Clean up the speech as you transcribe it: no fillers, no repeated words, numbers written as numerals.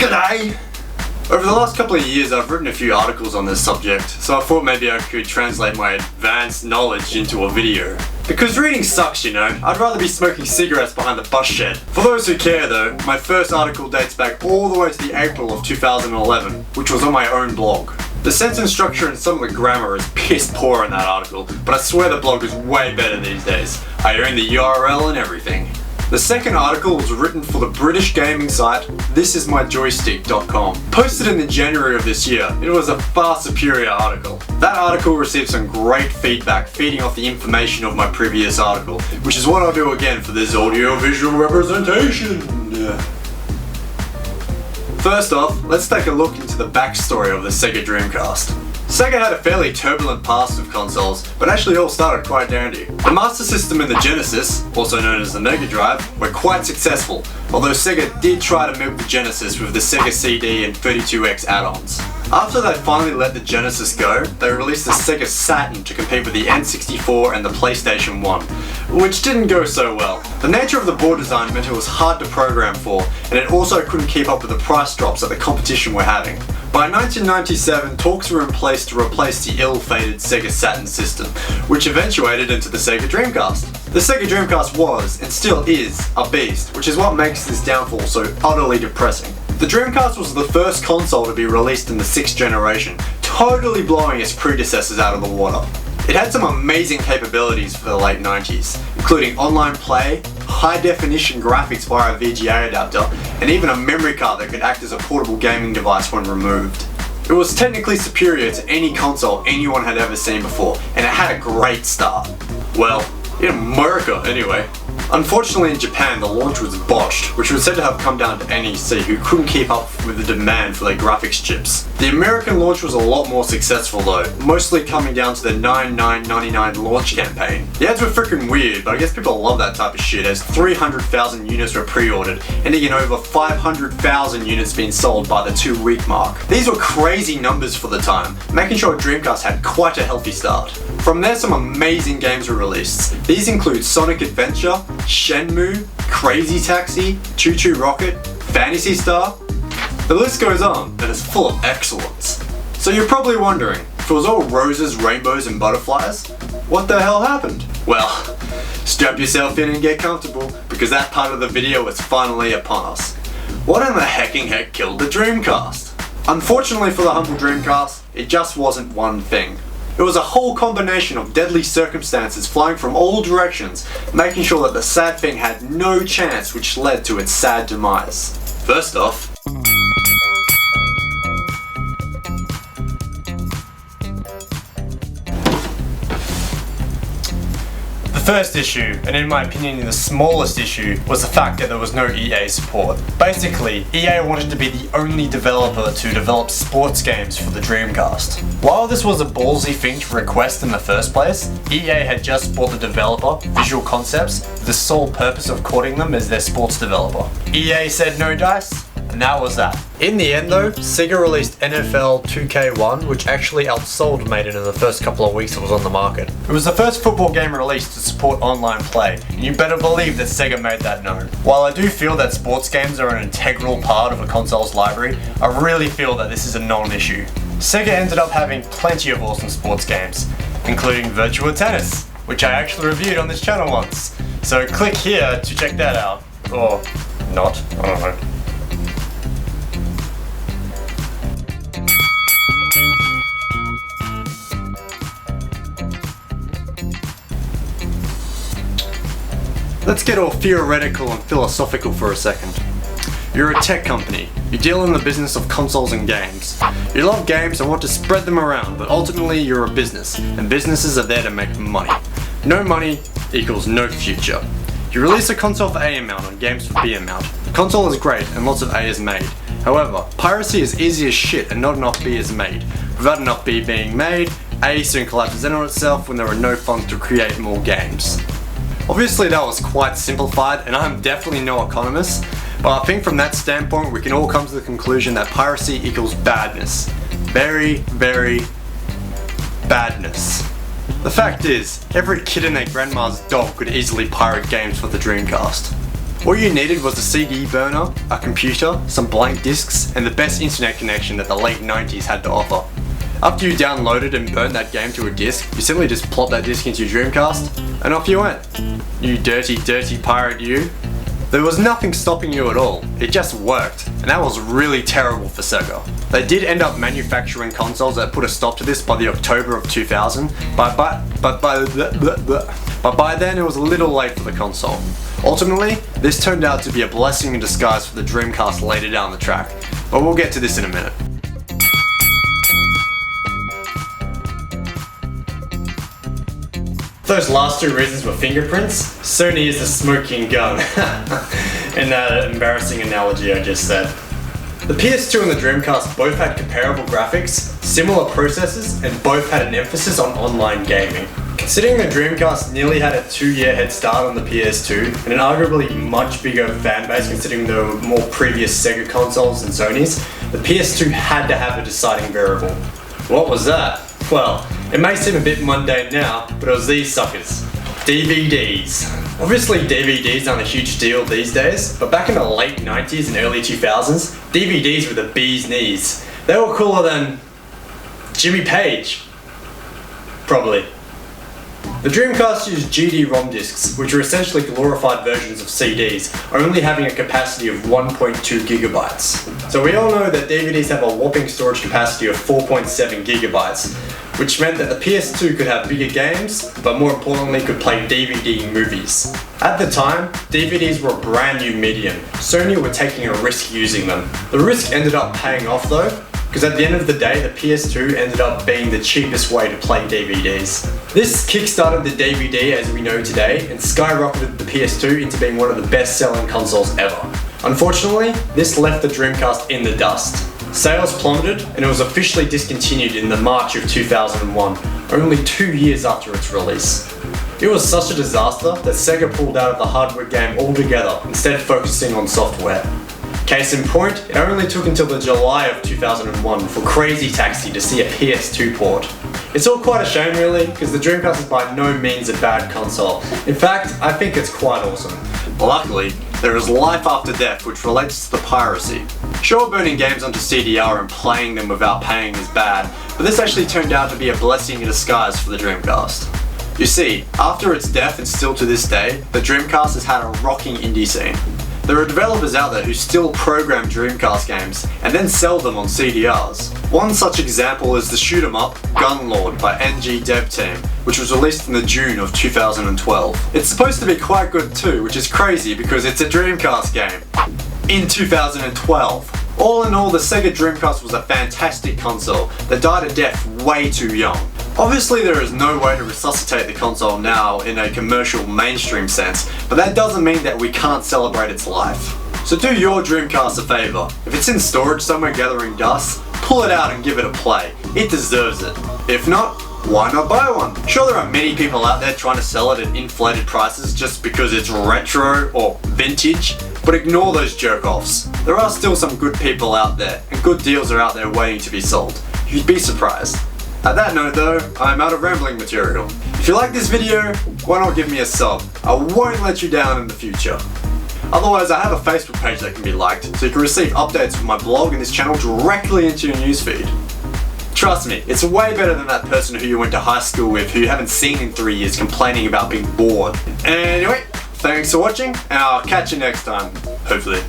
G'day! Over the last couple of years I've written a few articles on this subject, so I thought maybe I could translate my advanced knowledge into a video. Because reading sucks, you know. I'd rather be smoking cigarettes behind the bus shed. For those who care though, my first article dates back all the way to the April of 2011, which was on my own blog. The sentence structure and some of the grammar is piss poor in that article, but I swear the blog is way better these days. I own the URL and everything. The second article was written for the British gaming site thisismyjoystick.com. Posted in the January of this year, it was a far superior article. That article received some great feedback feeding off the information of my previous article, which is what I'll do again for this audio-visual representation. First off, let's take a look into the backstory of the SEGA Dreamcast. SEGA had a fairly turbulent past with consoles, but actually all started quite dandy. The Master System and the Genesis, also known as the Mega Drive, were quite successful, although SEGA did try to milk the Genesis with the SEGA CD and 32X add-ons. After they finally let the Genesis go, they released the SEGA Saturn to compete with the N64 and the PlayStation 1, which didn't go so well. The nature of the board design meant it was hard to program for, and it also couldn't keep up with the price drops that the competition were having. By 1997, talks were in place to replace the ill-fated SEGA Saturn system, which eventuated into the SEGA Dreamcast. The SEGA Dreamcast was, and still is, a beast, which is what makes this downfall so utterly depressing. The Dreamcast was the first console to be released in the 6th generation, totally blowing its predecessors out of the water. It had some amazing capabilities for the late 90s, including online play, high-definition graphics via a VGA adapter, and even a memory card that could act as a portable gaming device when removed. It was technically superior to any console anyone had ever seen before, and it had a great start. Well, in America anyway. Unfortunately in Japan the launch was botched, which was said to have come down to NEC, who couldn't keep up with the demand for their graphics chips. The American launch was a lot more successful though, mostly coming down to the 99.99 launch campaign. The ads were freaking weird, but I guess people love that type of shit, as 300,000 units were pre-ordered, ending in over 500,000 units being sold by the 2-week mark. These were crazy numbers for the time, making sure Dreamcast had quite a healthy start. From there some amazing games were released. These include Sonic Adventure, Shenmue, Crazy Taxi, Choo Choo Rocket, Phantasy Star. The list goes on, and it's full of excellence. So you're probably wondering, if it was all roses, rainbows and butterflies, what the hell happened? Well, strap yourself in and get comfortable, because that part of the video is finally upon us. What in the hecking heck killed the Dreamcast? Unfortunately for the humble Dreamcast, it just wasn't one thing. It was a whole combination of deadly circumstances flying from all directions, making sure that the sad thing had no chance, which led to its sad demise. First off, the first issue, and in my opinion the smallest issue, was the fact that there was no EA support. Basically, EA wanted to be the only developer to develop sports games for the Dreamcast. While this was a ballsy thing to request in the first place, EA had just bought the developer, Visual Concepts, with the sole purpose of courting them as their sports developer. EA said no dice, and that was that. In the end though, SEGA released NFL 2K1, which actually outsold Madden in the first couple of weeks it was on the market. It was the first football game released to support online play, and you better believe that SEGA made that known. While I do feel that sports games are an integral part of a console's library, I really feel that this is a non-issue. SEGA ended up having plenty of awesome sports games, including Virtua Tennis, which I actually reviewed on this channel once. So click here to check that out. Or not, I don't know. Let's get all theoretical and philosophical for a second. You're a tech company. You deal in the business of consoles and games. You love games and want to spread them around, but ultimately you're a business, and businesses are there to make money. No money equals no future. You release a console for A amount and games for B amount. The console is great and lots of A is made. However, piracy is easy as shit and not enough B is made. Without enough B being made, A soon collapses in on itself when there are no funds to create more games. Obviously that was quite simplified, and I'm definitely no economist, but I think from that standpoint we can all come to the conclusion that piracy equals badness. Very, very badness. The fact is, every kid and their grandma's dog could easily pirate games for the Dreamcast. All you needed was a CD burner, a computer, some blank discs, and the best internet connection that the late 90s had to offer. After you downloaded and burned that game to a disc, you simply just plopped that disc into your Dreamcast, and off you went. You dirty, dirty pirate you. There was nothing stopping you at all, it just worked, and that was really terrible for Sega. They did end up manufacturing consoles that put a stop to this by the October of 2000, but by then it was a little late for the console. Ultimately, this turned out to be a blessing in disguise for the Dreamcast later down the track, but we'll get to this in a minute. Those last two reasons were fingerprints. Sony is the smoking gun. In that embarrassing analogy I just said. The PS2 and the Dreamcast both had comparable graphics, similar processors, and both had an emphasis on online gaming. Considering the Dreamcast nearly had a 2-year head start on the PS2, and an arguably much bigger fan base considering there were more previous Sega consoles than Sony's, the PS2 had to have a deciding variable. What was that? Well, it may seem a bit mundane now, but it was these suckers. DVDs. Obviously DVDs aren't a huge deal these days, but back in the late 90s and early 2000s, DVDs were the bee's knees. They were cooler than Jimmy Page. Probably. The Dreamcast used GD-ROM discs, which are essentially glorified versions of CDs, only having a capacity of 1.2 gigabytes. So we all know that DVDs have a whopping storage capacity of 4.7 gigabytes, which meant that the PS2 could have bigger games, but more importantly could play DVD movies. At the time, DVDs were a brand new medium. Sony were taking a risk using them. The risk ended up paying off though, because at the end of the day, the PS2 ended up being the cheapest way to play DVDs. This kickstarted the DVD as we know today, and skyrocketed the PS2 into being one of the best-selling consoles ever. Unfortunately, this left the Dreamcast in the dust. Sales plummeted, and it was officially discontinued in the March of 2001, only 2 years after its release. It was such a disaster that Sega pulled out of the hardware game altogether, instead focusing on software. Case in point, it only took until the July of 2001 for Crazy Taxi to see a PS2 port. It's all quite a shame really, because the Dreamcast is by no means a bad console. In fact, I think it's quite awesome. Luckily, there is life after death which relates to the piracy. Sure, burning games onto CDR and playing them without paying is bad, but this actually turned out to be a blessing in disguise for the Dreamcast. You see, after its death and still to this day, the Dreamcast has had a rocking indie scene. There are developers out there who still program Dreamcast games and then sell them on CDRs. One such example is the shoot 'em up Gunlord by NG Dev Team, which was released in the June of 2012. It's supposed to be quite good too, which is crazy because it's a Dreamcast game. In 2012. All in all, the Sega Dreamcast was a fantastic console that died a death way too young. Obviously there is no way to resuscitate the console now in a commercial mainstream sense, but that doesn't mean that we can't celebrate its life. So do your Dreamcast a favour. If it's in storage somewhere gathering dust, pull it out and give it a play. It deserves it. If not, why not buy one? Sure, there are many people out there trying to sell it at inflated prices just because it's retro or vintage, but ignore those jerk-offs. There are still some good people out there, and good deals are out there waiting to be sold. You'd be surprised. At that note though, I'm out of rambling material. If you like this video, why not give me a sub? I won't let you down in the future. Otherwise, I have a Facebook page that can be liked, so you can receive updates from my blog and this channel directly into your newsfeed. Trust me, it's way better than that person who you went to high school with who you haven't seen in 3 years complaining about being bored. Anyway, thanks for watching, and I'll catch you next time, hopefully.